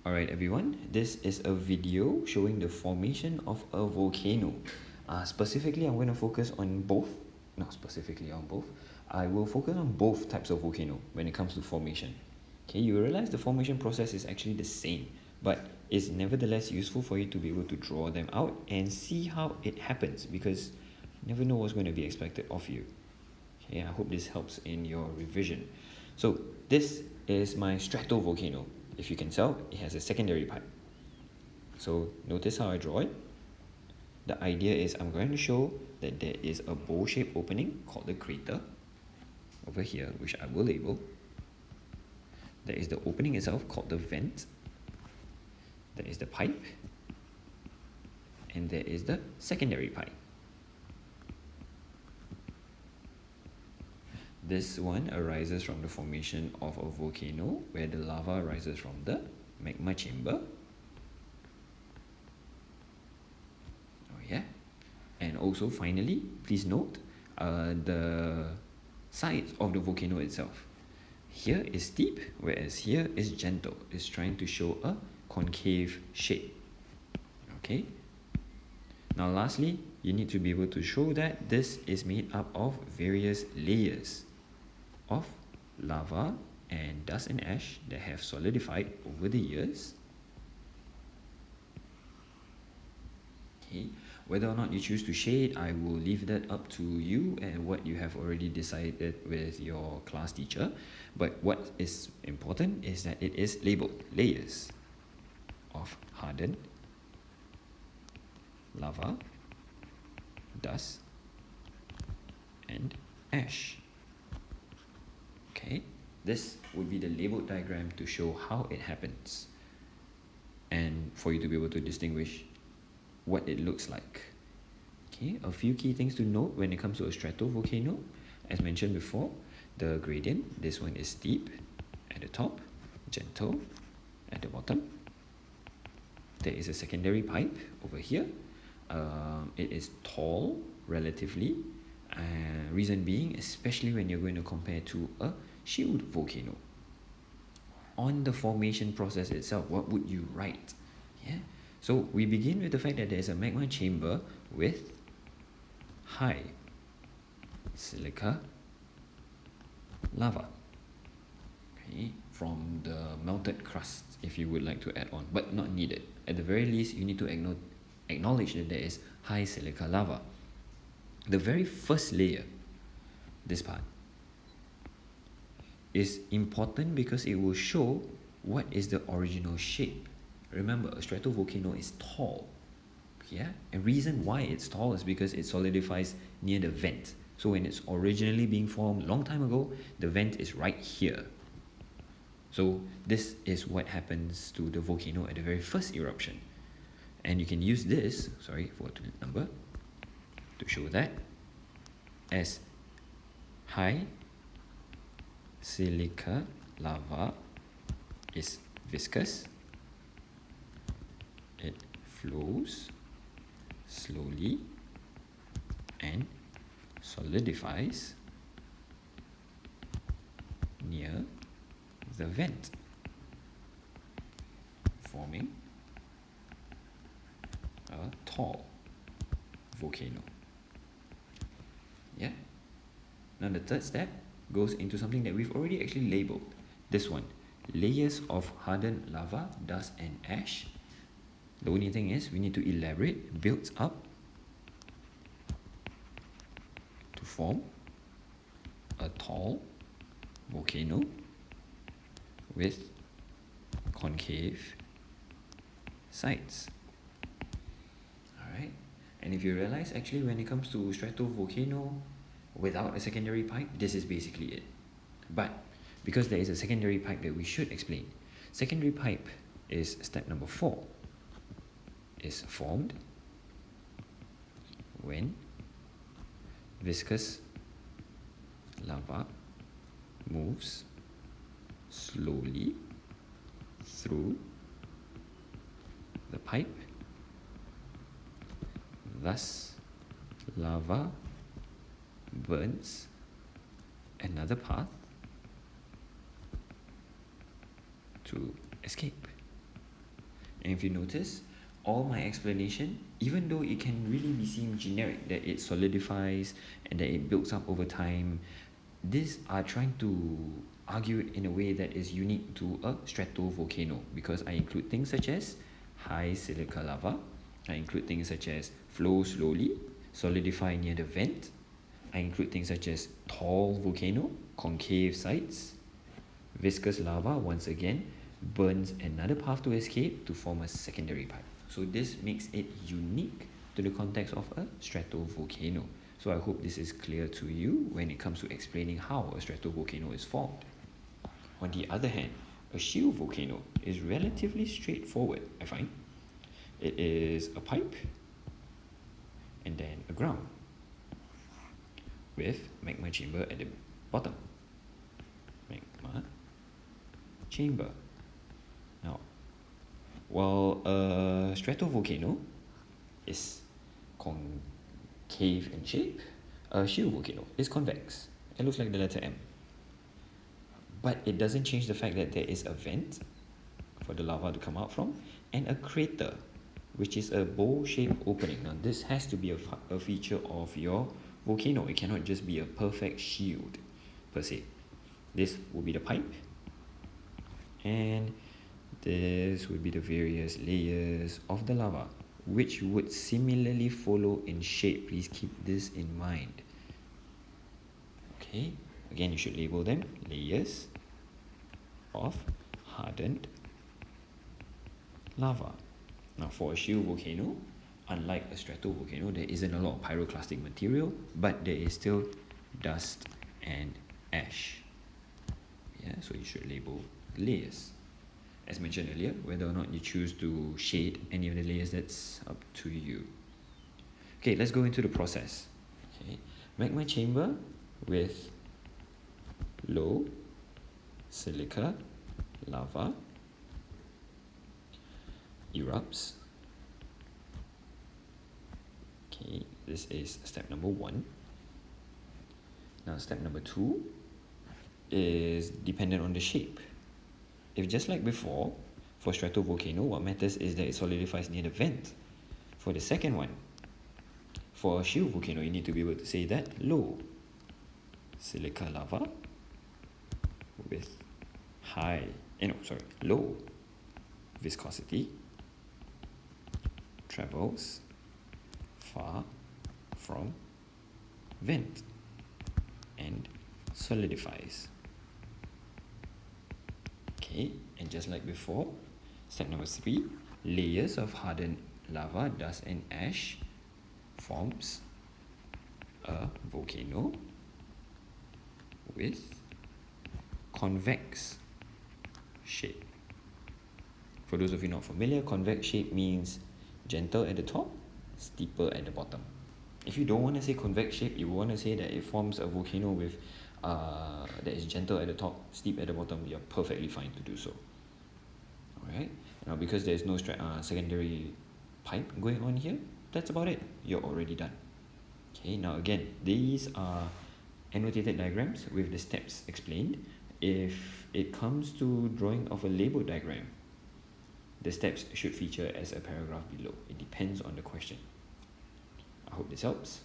Alright everyone, this is a video showing the formation of a volcano. Specifically, I'm going to focus on both, not specifically on both, I will focus on both types of volcano when it comes to formation. Okay, you realize the formation process is actually the same, but it's nevertheless useful for you to be able to draw them out and see how it happens, because you never know what's going to be expected of you. Okay, I hope this helps in your revision. So this is my stratovolcano. If you can tell, it has a secondary pipe. So notice how I draw it. The idea is I'm going to show that there is a bowl-shaped opening called the crater over here, which I will label. There is the opening itself called the vent. There is the pipe. And there is the secondary pipe. This one arises from the formation of a volcano where the lava arises from the magma chamber. Oh yeah. And also finally, please note the sides of the volcano itself. Here is steep, whereas here is gentle. It's trying to show a concave shape. Okay. Now lastly, you need to be able to show that this is made up of various layers of lava and dust and ash that have solidified over the years. Okay. Whether or not you choose to shade, I will leave that up to you and what you have already decided with your class teacher. But what is important is that it is labeled layers of hardened lava, dust, and ash. Okay, this would be the labeled diagram to show how it happens and for you to be able to distinguish what it looks like. Okay, a few key things to note when it comes to a stratovolcano. As mentioned before, the gradient, this one is steep at the top, gentle at the bottom. There is a secondary pipe over here. It is tall relatively, reason being, especially when you're going to compare to a shield volcano. On the formation process itself, what would you write? Yeah. So we begin with the fact that there is a magma chamber with high silica lava. Okay, from the melted crust, if you would like to add on, but not needed. At the very least, you need to acknowledge that there is high silica lava. The very first layer, this part, is important because it will show what is the original shape. Remember, a stratovolcano is tall. Yeah? And reason why it's tall is because it solidifies near the vent. So when it's originally being formed a long time ago, the vent is right here. So this is what happens to the volcano at the very first eruption. And you can use this, sorry for the number, to show that as high silica lava is viscous. It flows slowly and solidifies near the vent, forming a tall volcano. Yeah. Now the third step goes into something that we've already actually labeled. This one, layers of hardened lava, dust, and ash. The only thing is we need to elaborate, build up to form a tall volcano with concave sides. Alright, and if you realize, actually when it comes to stratovolcano without a secondary pipe, this is basically it. But because there is a secondary pipe that we should explain, secondary pipe is step number 4, is formed when viscous lava moves slowly through the pipe. Thus, lava burns another path to escape. And if you notice, all my explanation, even though it can really be seen generic, that it solidifies and that it builds up over time, these are trying to argue it in a way that is unique to a stratovolcano, because I include things such as high silica lava, I include things such as flow slowly, solidify near the vent, I include things such as tall volcano, concave sites, viscous lava, once again, burns another path to escape to form a secondary pipe. So this makes it unique to the context of a stratovolcano. So I hope this is clear to you when it comes to explaining how a stratovolcano is formed. On the other hand, a shield volcano is relatively straightforward, I find. It is a pipe and then a ground with magma chamber at the bottom. Magma chamber. Now, while a stratovolcano is concave in shape, a shield volcano is convex. It looks like the letter M. But it doesn't change the fact that there is a vent for the lava to come out from and a crater, which is a bowl-shaped opening. Now, this has to be a feature of your volcano. It cannot just be a perfect shield per se. This will be the pipe, and this would be the various layers of the lava, which would similarly follow in shape. Please keep this in mind. Okay, again, you should label them layers of hardened lava. Now, for a shield volcano, unlike a stratovolcano, there isn't a lot of pyroclastic material, but there is still dust and ash. Yeah, so you should label layers. As mentioned earlier, whether or not you choose to shade any of the layers, that's up to you. Okay, let's go into the process. Okay, magma chamber with low silica lava erupts. Okay, this is step number 1. Now, step number 2 is dependent on the shape. If just like before, for stratovolcano, what matters is that it solidifies near the vent. For the second one, for a shield volcano, you need to be able to say that low silica lava with low viscosity travels far from vent and solidifies. Okay, and just like before, step number 3, layers of hardened lava, dust and ash forms a volcano with convex shape. For those of you not familiar, convex shape means gentle at the top, steeper at the bottom. If you don't want to say convex shape, you want to say that it forms a volcano with that is gentle at the top, steep at the bottom, you're perfectly fine to do so. Alright, now because there's no secondary pipe going on here, that's about it. You're already done. Okay, now again, these are annotated diagrams with the steps explained. If it comes to drawing of a label diagram, the steps should feature as a paragraph below. It depends on the question. I hope this helps.